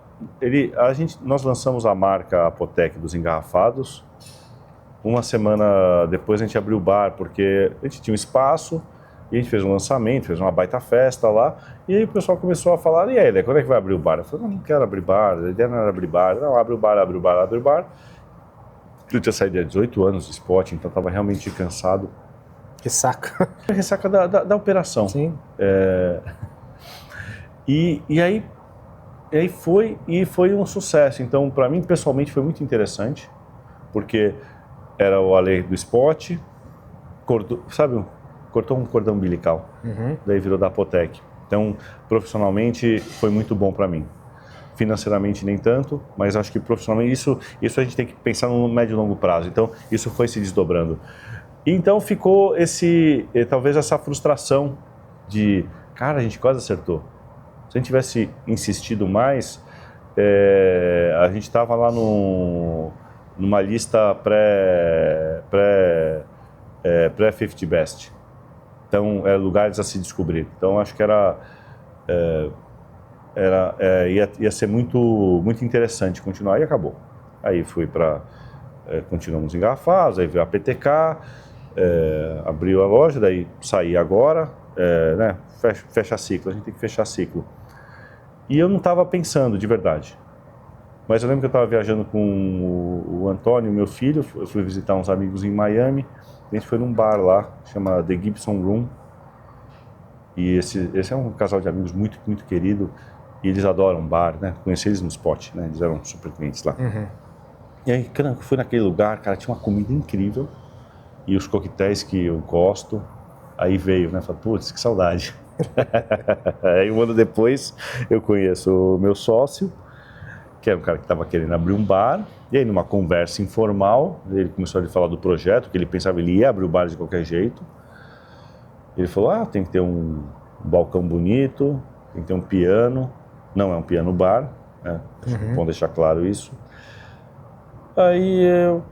Nós lançamos a marca Apotec dos engarrafados. Uma semana depois a gente abriu o bar, porque a gente tinha um espaço, e a gente fez um lançamento, fez uma baita festa lá, e aí o pessoal começou a falar, e aí, quando é que vai abrir o bar? Eu falei, não quero abrir bar, a ideia não era abrir bar. Não, abre o bar. Eu tinha saído há 18 anos de spot, então estava realmente cansado. Ressaca. Ressaca da operação. Sim. E aí foi um sucesso. Então, para mim, pessoalmente, foi muito interessante, porque era o Ale do spot, cortou um cordão umbilical, daí virou da Apotec. Então, profissionalmente, foi muito bom para mim. Financeiramente, nem tanto, mas acho que profissionalmente, isso a gente tem que pensar no médio e longo prazo. Então, isso foi se desdobrando. Então, ficou talvez essa frustração de, cara, a gente quase acertou. Se a gente tivesse insistido mais, a gente estava lá numa lista pré-50 Best. Então, lugares a se descobrir. Então, acho que ia ser muito, muito interessante continuar, e acabou. Aí fui continuamos engarrafados, aí veio a PTK, abriu a loja, daí saí agora, né, fecha ciclo, a gente tem que fechar ciclo. E eu não estava pensando, de verdade. Mas eu lembro que eu estava viajando com o Antônio, meu filho, eu fui visitar uns amigos em Miami, a gente foi num bar lá, chama The Gibson Room, e esse é um casal de amigos muito, muito querido, e eles adoram bar, né, conheci eles no Spot, né, eles eram super clientes lá. Uhum. E aí, cara, eu fui naquele lugar, cara, tinha uma comida incrível, e os coquetéis que eu gosto, aí veio, né, falei, putz, que saudade. Aí um ano depois eu conheço o meu sócio, que era um cara que estava querendo abrir um bar, e aí numa conversa informal, ele começou a falar do projeto, que ele pensava que ele ia abrir o bar de qualquer jeito. Ele falou, tem que ter um balcão bonito, tem que ter um piano, não é um piano bar, né? Bom deixar claro isso. Aí eu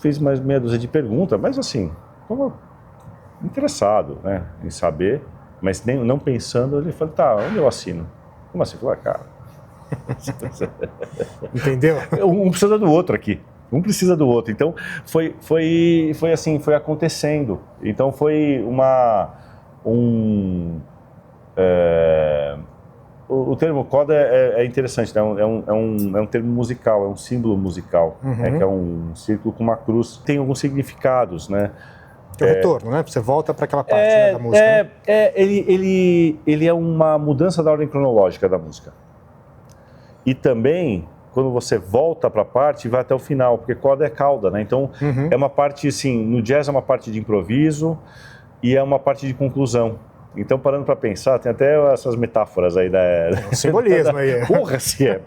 fiz mais meia dúzia de perguntas, mas assim, como interessado, né, em saber, mas nem, não pensando, ele falou, tá, onde eu assino? Como assim? Eu falei, cara... Entendeu? Um precisa do outro aqui. Um precisa do outro. Então, foi assim, foi acontecendo. Então, foi o termo coda é interessante, né? É um termo musical, é um símbolo musical, que é um círculo com uma cruz. Tem alguns significados, né? Que é o retorno, né? Você volta para aquela parte, né, da música. Né? Ele é uma mudança da ordem cronológica da música. E também, quando você volta para a parte, vai até o final, porque coda é cauda, né? Então, é uma parte, assim, no jazz é uma parte de improviso e é uma parte de conclusão. Então, parando para pensar, tem até essas metáforas aí da... O simbolismo aí. Porra se é.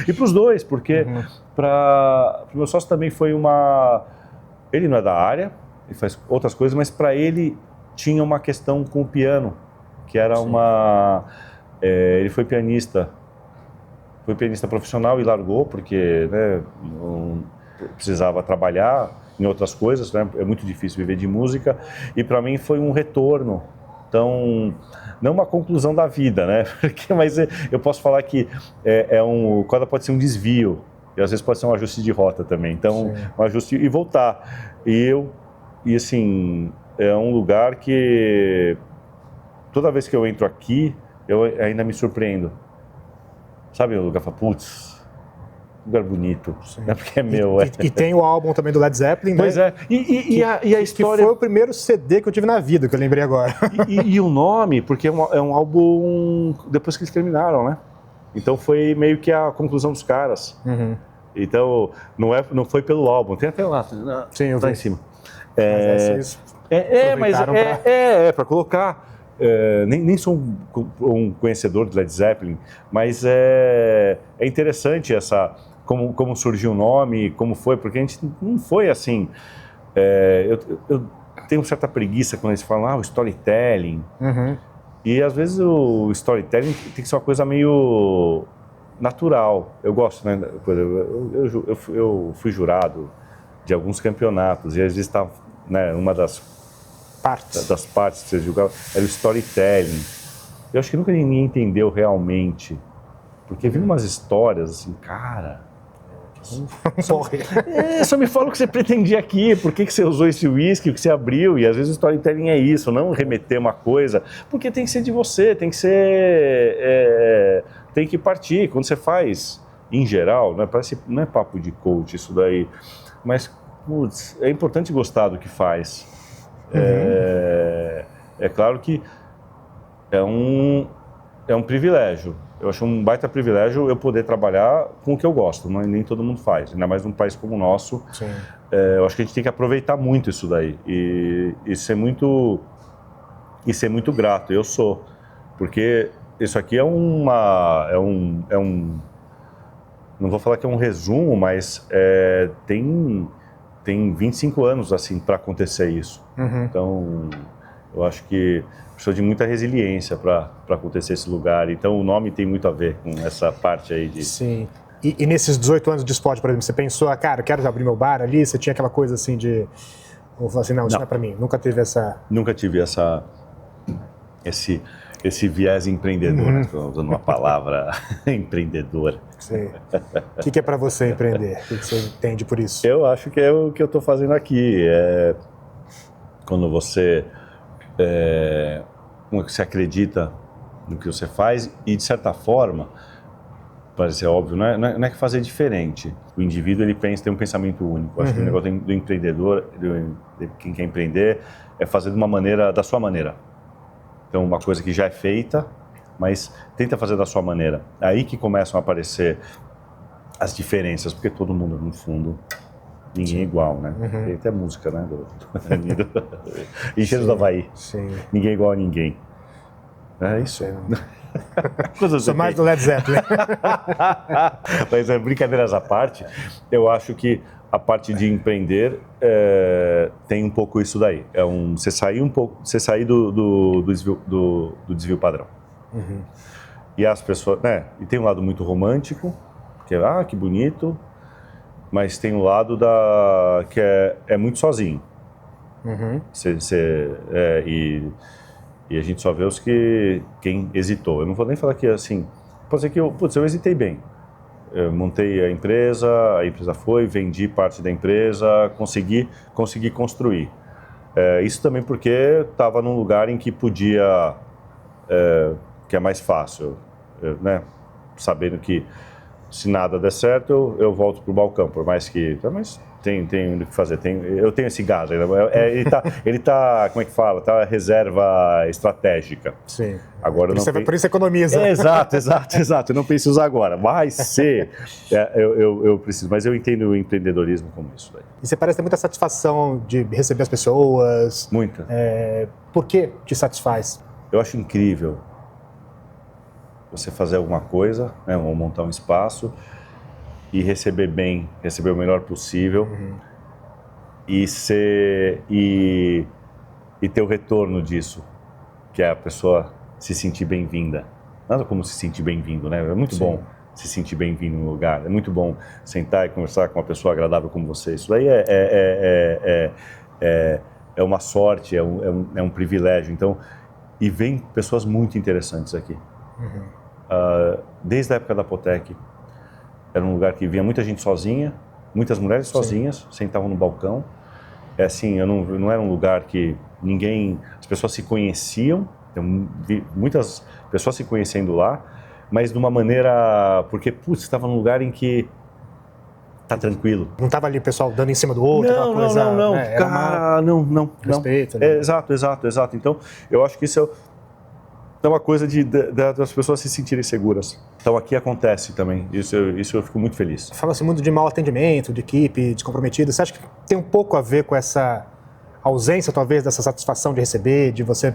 E para os dois, porque para o meu sócio também foi uma... Ele não é da área, ele faz outras coisas, mas para ele tinha uma questão com o piano, que era ele foi pianista profissional e largou, porque, né, não precisava trabalhar em outras coisas, né? É muito difícil viver de música, e para mim foi um retorno. Então, não uma conclusão da vida, né? Mas eu posso falar que coda pode ser um desvio, e às vezes pode ser um ajuste de rota também. Então, um ajuste e voltar. E assim, é um lugar que toda vez que eu entro aqui, eu ainda me surpreendo. Sabe, o lugar fala, putz, lugar bonito, né? Porque é meu. E tem o álbum também do Led Zeppelin, pois né? E a história... Que foi o primeiro CD que eu tive na vida, que eu lembrei agora. E o nome, porque é um álbum depois que eles terminaram, né? Então foi meio que a conclusão dos caras. Então, não foi pelo álbum, tem até lá, sim, eu vi em cima. Para colocar... nem sou um conhecedor do Led Zeppelin, mas é interessante como surgiu o nome, como foi, porque a gente não foi assim. Eu tenho certa preguiça quando eles falam, o storytelling. E às vezes o storytelling tem que ser uma coisa meio natural. Eu gosto, né? Eu fui jurado de alguns campeonatos e às vezes estava, né, uma das partes que você julgava era o storytelling. Eu acho que nunca ninguém entendeu realmente, porque viram umas histórias assim, cara, só me fala o que você pretendia aqui, por que você usou esse whisky, o que você abriu, e às vezes o storytelling é isso, não remeter uma coisa, porque tem que ser de você, tem que partir, quando você faz, em geral, né, parece, não é papo de coach isso daí, mas, putz, é importante gostar do que faz. É claro que é um privilégio. Eu acho um baita privilégio eu poder trabalhar com o que eu gosto, nem todo mundo faz, ainda mais num país como o nosso. Eu acho que a gente tem que aproveitar muito isso daí e ser muito grato. Eu sou, porque isso aqui não vou falar que é um resumo, mas tem 25 anos assim para acontecer isso. Então, Eu acho que precisou de muita resiliência para acontecer esse lugar. Então, o nome tem muito a ver com essa parte aí de... Sim. E nesses 18 anos de esporte, por exemplo, você pensou, cara, eu quero abrir meu bar ali? Você tinha aquela coisa assim de... Ou falou assim, não, isso não é para mim. Nunca teve essa... Nunca tive esse viés empreendedor, estou usando uma palavra empreendedor. O que é para você empreender? O que você entende por isso? Eu acho que é o que eu estou fazendo aqui. Quando você acredita no que você faz e, de certa forma, parece óbvio, não é que fazer diferente. O indivíduo ele tem um pensamento único. Acho que o negócio do empreendedor, de quem quer empreender, é fazer de uma maneira, da sua maneira. Então, uma coisa que já é feita, mas tenta fazer da sua maneira. Aí que começam a aparecer as diferenças, porque todo mundo, no fundo, ninguém é igual, né? Tem até música, né? Encheiros do Havaí. Sim. Ninguém é igual a ninguém. É isso. Sou mais do Led Zeppelin. Mas, brincadeiras à parte, eu acho que a parte de empreender tem um pouco isso daí. Você sair do desvio padrão. E as pessoas, né? E tem um lado muito romântico, que é que bonito, mas tem um lado que é muito sozinho. E a gente só vê quem hesitou. Eu não vou nem falar que assim, pode ser que eu hesitei bem. Eu montei a empresa foi, vendi parte da empresa, consegui construir. Isso também porque estava num lugar em que podia, que é mais fácil, né? Sabendo que se nada der certo, eu volto para o balcão, por mais que... Mas tem o que fazer, eu tenho esse gás, ele tá, como é que fala? Tá reserva estratégica. Sim. Agora por isso economiza. Exato. Eu não penso usar agora. Vai ser. Eu preciso, mas eu entendo o empreendedorismo como isso daí. E você parece ter muita satisfação de receber as pessoas. Muita. Por que te satisfaz? Eu acho incrível você fazer alguma coisa, né, ou montar um espaço e receber bem, receber o melhor possível e ter o retorno disso, que é a pessoa se sentir bem-vinda. Nada como se sentir bem-vindo, né? É muito bom se sentir bem-vindo no lugar. É muito bom sentar e conversar com uma pessoa agradável como você. Isso daí é uma sorte, é um privilégio. Então, e vem pessoas muito interessantes aqui. Desde a época da Apotec, era um lugar que vinha muita gente sozinha, muitas mulheres sozinhas, sentavam no balcão. Não era um lugar que as pessoas se conheciam, vi muitas pessoas se conhecendo lá, mas de uma maneira, porque, estava num lugar em que tá tranquilo. Não estava ali o pessoal dando em cima do outro, aquela coisa... Não, né? Cara, não. Respeito. Né? Exato. Então, eu acho que isso é uma coisa das pessoas se sentirem seguras. Então, aqui acontece também. Isso eu fico muito feliz. Fala-se muito de mau atendimento, de equipe descomprometida. Você acha que tem um pouco a ver com essa ausência, talvez, dessa satisfação de receber, de você...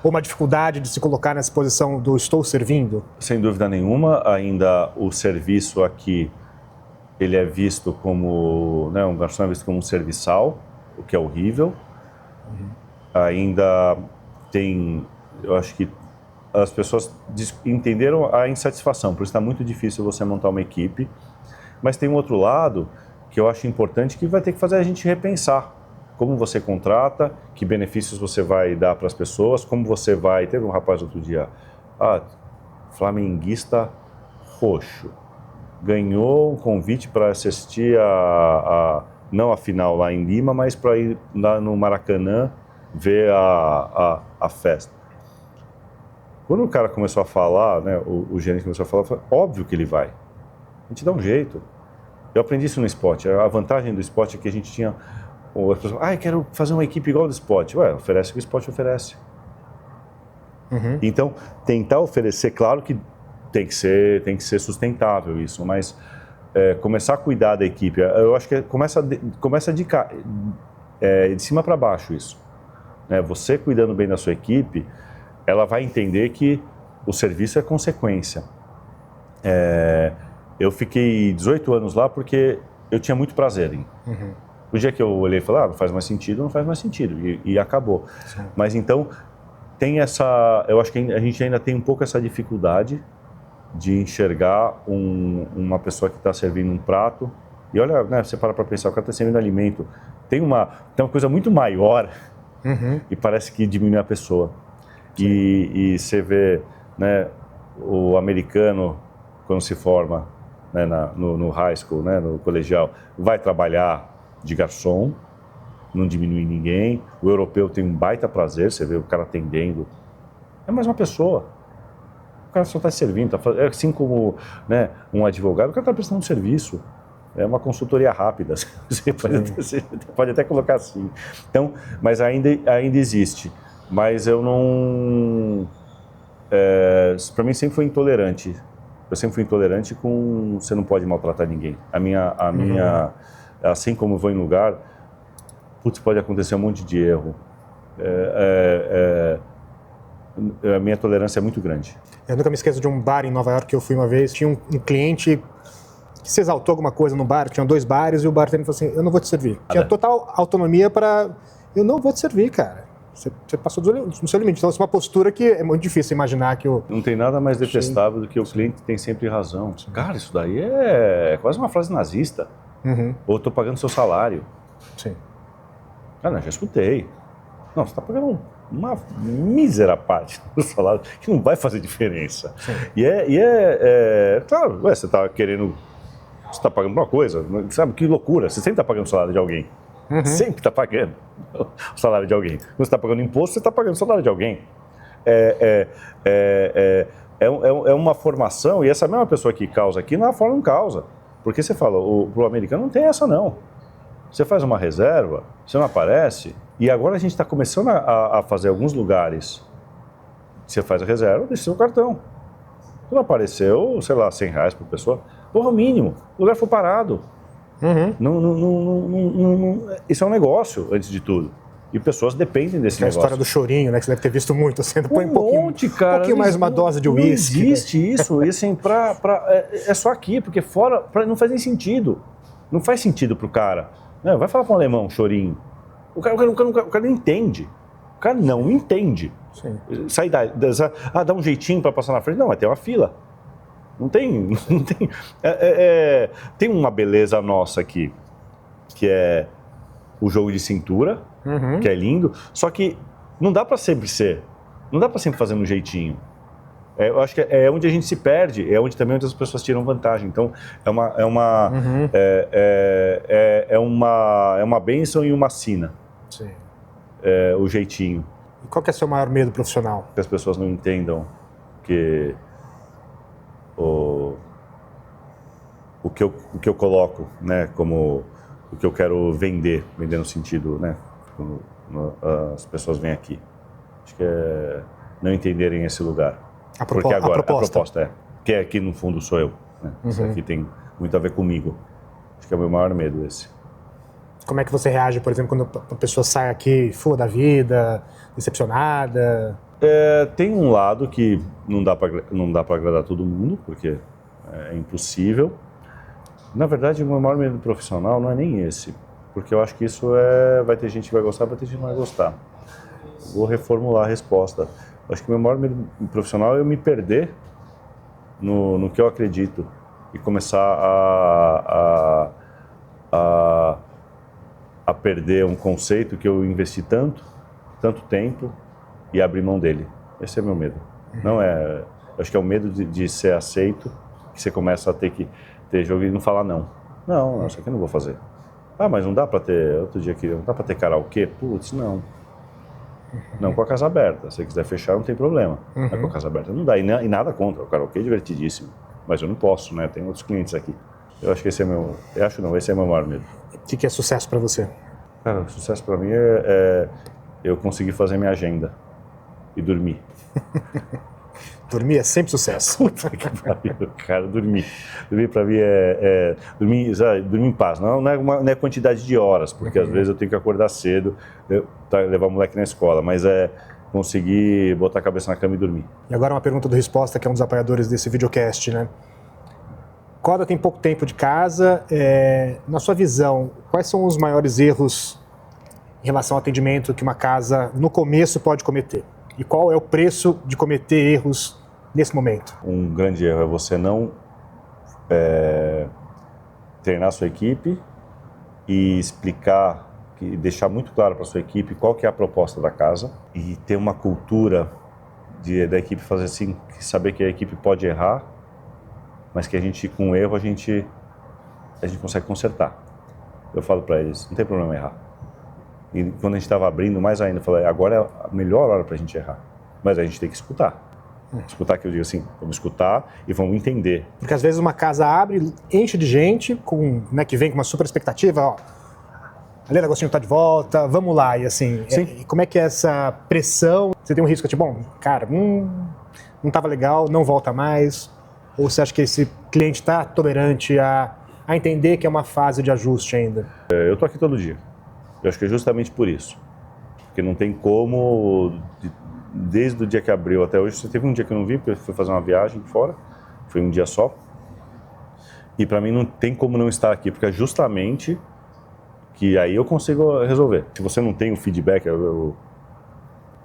Ou uma dificuldade de se colocar nessa posição do estou servindo? Sem dúvida nenhuma. Ainda o serviço aqui, ele é visto como... Né, um garçom é visto como um serviçal, o que é horrível. Ainda tem... Eu acho que as pessoas entenderam a insatisfação, por isso está muito difícil você montar uma equipe. Mas tem um outro lado que eu acho importante, que vai ter que fazer a gente repensar como você contrata, que benefícios você vai dar para as pessoas, como você vai... Teve um rapaz outro dia, flamenguista roxo, ganhou um convite para assistir não a final lá em Lima, mas para ir lá no Maracanã ver a festa. Quando o cara começou a falar, né, o gerente começou a falar, eu falei, óbvio que ele vai. A gente dá um jeito. Eu aprendi isso no esporte. A vantagem do esporte é que a gente tinha... As pessoas, eu quero fazer uma equipe igual do esporte. Oferece o que o esporte oferece. Então, tentar oferecer, claro que tem que ser sustentável isso, mas começar a cuidar da equipe, eu acho que começa de cima para baixo isso. Né? Você cuidando bem da sua equipe, ela vai entender que o serviço é consequência. Eu fiquei 18 anos lá porque eu tinha muito prazer em. O dia que eu olhei e falei, não faz mais sentido, não faz mais sentido, e acabou. Sim. Mas então, tem eu acho que a gente ainda tem um pouco essa dificuldade de enxergar uma pessoa que está servindo um prato, e olha, né, você para pensar, o cara está servindo alimento, tem uma coisa muito maior, e parece que diminui a pessoa. E você vê, né, o americano, quando se forma, né, no high school, né, no colegial, vai trabalhar de garçom, não diminui ninguém. O europeu tem um baita prazer, você vê o cara atendendo. É mais uma pessoa. O cara só está servindo, assim como, né, um advogado, o cara está prestando um serviço. É uma consultoria rápida, você pode até colocar assim. Então, mas ainda existe. Mas eu não... para mim sempre foi intolerante. Eu sempre fui intolerante com... Você não pode maltratar ninguém. A minha assim como eu vou em lugar, putz, pode acontecer um monte de erro. A minha tolerância é muito grande. Eu nunca me esqueço de um bar em Nova York que eu fui uma vez. Tinha um cliente que se exaltou alguma coisa no bar, tinha 2 bares, e o bartender falou assim, eu não vou te servir. Tinha total autonomia para... Eu não vou te servir, cara. Você passou do seu limite. Então, essa é uma postura que é muito difícil imaginar que o... Não tem nada mais detestável do que o cliente tem sempre razão. Cara, isso daí é quase uma frase nazista. Ou eu tô pagando seu salário. Sim. Ah, não, já escutei. Não, você está pagando uma mísera parte do salário que não vai fazer diferença. Sim. Claro, você está querendo... Você está pagando uma coisa, sabe? Que loucura. Você sempre está pagando o salário de alguém. Sempre está pagando o salário de alguém. Quando você está pagando imposto, você está pagando o salário de alguém. É uma formação, e essa mesma pessoa que causa aqui, na forma não causa. Porque você fala, pro americano não tem essa não. Você faz uma reserva, você não aparece, e agora a gente está começando a fazer alguns lugares. Você faz a reserva, deixa seu cartão. Se não apareceu, sei lá, R$100 por pessoa, porra, o mínimo. O lugar foi parado. Isso é um negócio, antes de tudo. E pessoas dependem desse negócio. A história do chorinho, né? Que você deve ter visto muito. Você põe um pouquinho mais uma dose de uísque. Não existe isso. E assim, é só aqui, porque fora não faz nem sentido. Não faz sentido pro cara. Não, vai falar com o alemão, chorinho. O cara não entende. O cara não entende. Sim. Sai dá um jeitinho para passar na frente. Não, vai ter uma fila. Não tem. Tem uma beleza nossa aqui, que é o jogo de cintura, que é lindo, só que não dá para sempre ser. Não dá para sempre fazer um jeitinho. Eu acho que é onde a gente se perde, é onde também as pessoas tiram vantagem. Então, é uma bênção e uma sina. Sim. O jeitinho. E qual que é o seu maior medo profissional? Que as pessoas não entendam que o que eu coloco, né, como o que eu quero vender no sentido, né, quando as pessoas vêm aqui. Acho que é não entenderem esse lugar. Porque agora a proposta é, que aqui no fundo sou eu. Né? Isso aqui tem muito a ver comigo. Acho que é o meu maior medo esse. Como é que você reage, por exemplo, quando a pessoa sai aqui full da vida, decepcionada? Tem um lado que não dá para agradar todo mundo, porque é impossível. Na verdade, o meu maior medo profissional não é nem esse, porque eu acho que isso vai ter gente que vai gostar, vai ter gente que não vai gostar. Vou reformular a resposta. Eu acho que o meu maior medo profissional é eu me perder no que eu acredito e começar a perder um conceito que eu investi tanto tempo e abrir mão dele. Esse é o meu medo. Não é... Eu acho que é o medo de ser aceito, que você começa a ter que ter jogo e não falar não. Não, isso aqui eu não vou fazer. Ah, mas não dá pra ter... Outro dia aqui, não dá pra ter karaokê? Putz, não. Não com a casa aberta. Se você quiser fechar, não tem problema. Mas com a casa aberta não dá. E nada contra. O karaokê é divertidíssimo. Mas eu não posso, né? Tem outros clientes aqui. Eu acho que esse é meu... esse é o meu maior medo. O que é sucesso pra você? Cara, sucesso pra mim é eu conseguir fazer minha agenda e dormir. Dormir é sempre sucesso. Puta que pariu, cara, dormir. Dormir pra mim dormir em paz. Não é quantidade de horas, porque às vezes eu tenho que acordar cedo, levar o moleque na escola, mas é conseguir botar a cabeça na cama e dormir. E agora uma pergunta do Resposta, que é um dos apoiadores desse videocast, né? Coda tem pouco tempo de casa. Na sua visão, quais são os maiores erros em relação ao atendimento que uma casa, no começo, pode cometer? E qual é o preço de cometer erros nesse momento? Um grande erro é você não treinar a sua equipe e explicar, e deixar muito claro para a sua equipe qual que é a proposta da casa e ter uma cultura da equipe fazer assim, saber que a equipe pode errar, mas que a gente, com o erro, a gente consegue consertar. Eu falo para eles, não tem problema errar. E quando a gente estava abrindo, mais ainda, eu falei, agora é a melhor hora para a gente errar. Mas a gente tem que escutar. Escutar, que eu digo assim, vamos escutar e vamos entender. Porque às vezes uma casa abre, enche de gente, que vem com uma super expectativa, ó, a Lê D'Agostino tá de volta, vamos lá. E assim, como é que é essa pressão? Você tem um risco, tipo, bom, cara, não tava legal, não volta mais. Ou você acha que esse cliente está tolerante a entender que é uma fase de ajuste ainda? Eu tô aqui todo dia. Eu acho que é justamente por isso. Porque não tem como, desde o dia que abriu até hoje, você teve um dia que eu não vi, porque eu fui fazer uma viagem fora, foi um dia só. E para mim não tem como não estar aqui, porque é justamente que aí eu consigo resolver. Se você não tem o feedback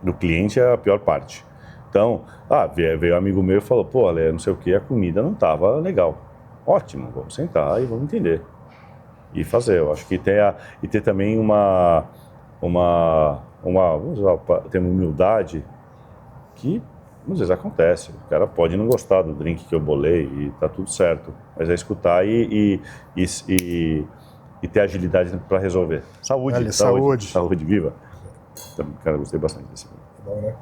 do cliente, é a pior parte. Então, veio um amigo meu e falou, pô, Ale, não sei o que, a comida não estava legal. Ótimo, vamos sentar e vamos entender. E fazer, eu acho que ter também vamos usar ter uma humildade que às vezes acontece. O cara pode não gostar do drink que eu bolei e tá tudo certo. Mas é escutar e ter agilidade para resolver. Saúde, viva. Então, cara, gostei bastante desse. Bom, né?